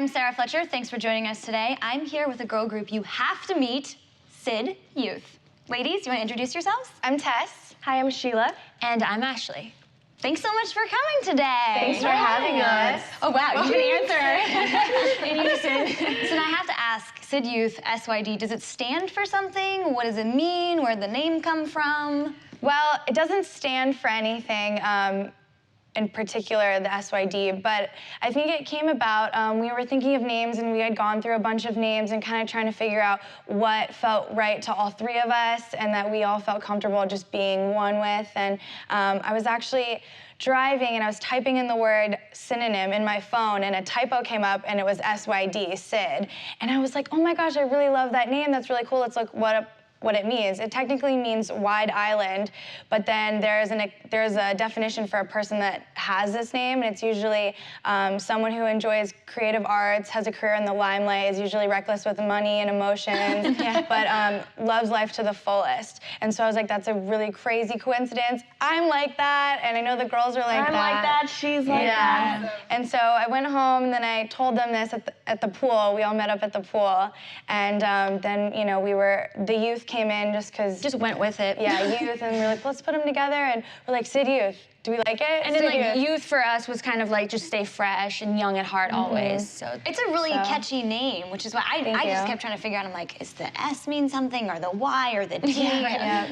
Sarah Fletcher. Thanks for joining us today. I'm here with a girl group you have to meet, Syd Youth. Ladies, you want to introduce yourselves? I'm Tess. Hi, I'm Sheila. And I'm Ashley. Thanks so much for coming today. Thanks for having us. Oh, wow, you can answer in unison. So now I have to ask, Syd Youth, SYD, does it stand for something? What does it mean? Where did the name come from? Well, it doesn't stand for anything in particular, the SYD, but I think it came about, we were thinking of names and we had gone through a bunch of names and kind of trying to figure out what felt right to all three of us and that we all felt comfortable just being one with. And I was actually driving and I was typing in the word synonym in my phone and a typo came up and it was SYD, Syd. And I was like, oh my gosh, I really love that name. That's really cool. It's like what it means. It technically means wide island, but then there's a definition for a person that has this name, and it's usually someone who enjoys creative arts, has a career in the limelight, is usually reckless with money and emotions, but loves life to the fullest. And so I was like, that's a really crazy coincidence. I'm like that, and I know the girls are like that. I'm like that, she's like that. And so I went home, and then I told them this at the pool. We all met up at the pool, and then, you know, the youth came in just because... Just went with it. Yeah, youth, and we're like, let's put them together, and we're like, Syd Youth, do we like it? And then like youth for us was kind of like just stay fresh and young at heart always. So it's a really catchy name, which is why I just kept trying to figure out, I'm like, is the S mean something, or the Y, or the T?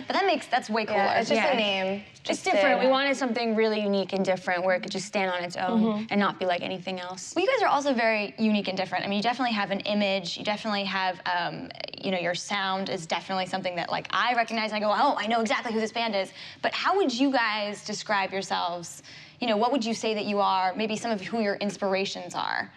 But that's way cooler. Yeah, it's just a name. It's different. We wanted something really unique and different where it could just stand on its own and not be like anything else. Well, you guys are also very unique and different. I mean, you definitely have an image. You definitely have, you know, your sound is definitely something that like I recognize and I go, oh, I know exactly who this band is. But how would you guys describe yourselves? You know, what would you say that you are? Maybe some of who your inspirations are.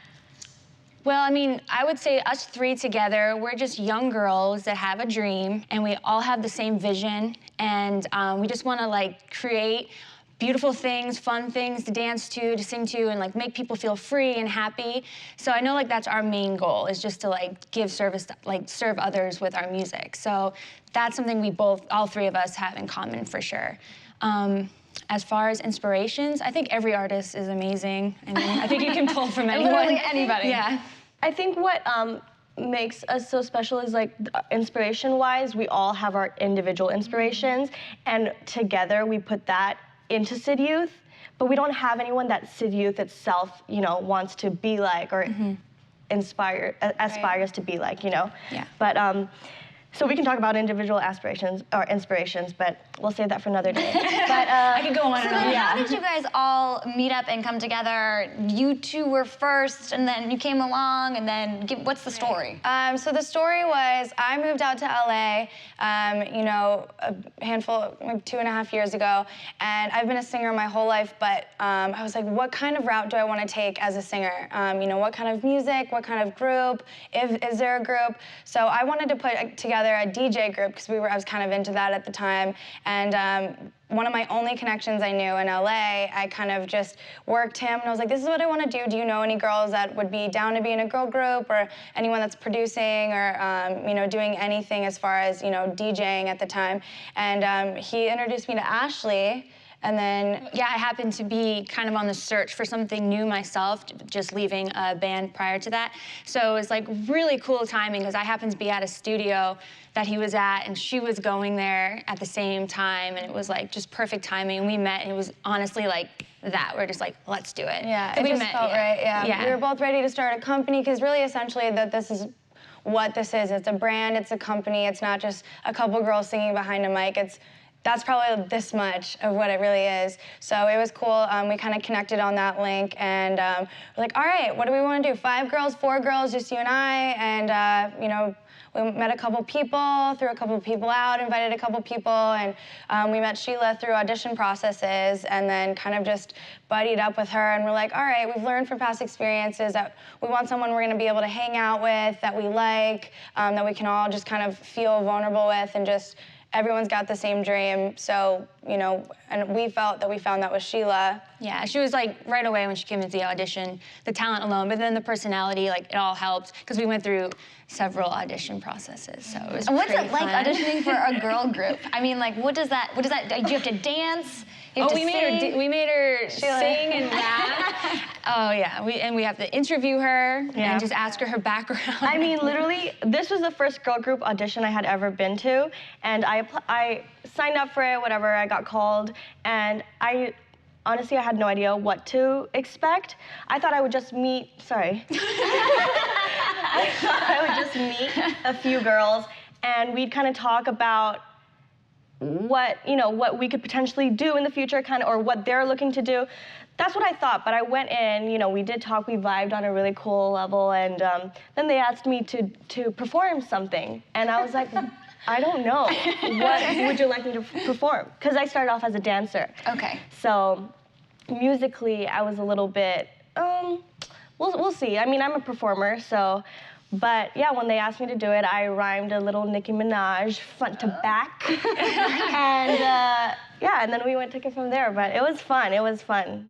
Well, I mean, I would say us three together, we're just young girls that have a dream, and we all have the same vision, and we just want to, like, create beautiful things, fun things to dance to sing to, and, like, make people feel free and happy. So I know, like, that's our main goal, is just to, like, give service, like, serve others with our music. So that's something we all three of us have in common, for sure. As far as inspirations, I think every artist is amazing. I mean, I think you can pull from anyone. Literally anybody. Yeah. I think what makes us so special is, like, inspiration-wise, we all have our individual inspirations, and together we put that into Syd Youth, but we don't have anyone that Syd Youth itself, you know, wants to be like or aspires to be like, you know? Yeah. But, so we can talk about individual aspirations or inspirations, but we'll save that for another day. But I could go on and on. How did you guys all meet up and come together? You two were first, and then you came along, and then what's the story? So the story was I moved out to LA, you know, a handful, like 2.5 years ago, and I've been a singer my whole life, but I was like, what kind of route do I want to take as a singer? You know, what kind of music, what kind of group, is there a group? So I wanted to put together a DJ group because I was kind of into that at the time, and one of my only connections I knew in LA, I kind of just worked him, and I was like, this is what I want to do. Do you know any girls that would be down to be in a girl group, or anyone that's producing or you know, doing anything as far as, you know, DJing at the time? And he introduced me to Ashley. And then, yeah, I happened to be kind of on the search for something new myself, just leaving a band prior to that. So it was like really cool timing because I happened to be at a studio that he was at, and she was going there at the same time, and it was like just perfect timing. We met, and it was honestly like that. We're just like, let's do it. Yeah, so it just felt right, yeah. We were both ready to start a company because really essentially this is what this is. It's a brand, it's a company, it's not just a couple girls singing behind a mic. That's probably this much of what it really is. So it was cool. We kind of connected on that link, and we're like, all right, what do we want to do? 5 girls, 4 girls, just you and I, and you know, we met a couple people, threw a couple people out, invited a couple people, and we met Sheila through audition processes, and then kind of just buddied up with her, and we're like, all right, we've learned from past experiences that we want someone we're going to be able to hang out with, that we like, that we can all just kind of feel vulnerable with, and just everyone's got the same dream. So, you know, and we felt that we found that with Sheila. Yeah, she was like right away when she came into the audition, the talent alone, but then the personality, like it all helped because we went through several audition processes. So it was And what's pretty it like fun. auditioning for a girl group? I mean, like, what does that, do you have to dance? You have to we made her sing and rap. Oh yeah, we have to interview her and just ask her her background. I mean, literally, this was the first girl group audition I had ever been to, and I signed up for it, whatever, I got called, and honestly, I had no idea what to expect. I thought I would just meet, I thought I would just meet a few girls, and we'd kind of talk about what we could potentially do in the future, or what they're looking to do. That's what I thought, but I went in, we did talk, we vibed on a really cool level, and then they asked me to perform something, and I was like, I don't know. What would you like me to perform? Because I started off as a dancer. Okay. So musically, I was a little bit, we'll see. I mean, I'm a performer, so. But yeah, when they asked me to do it, I rhymed a little Nicki Minaj front to back. And yeah, and then we took it from there. But it was fun.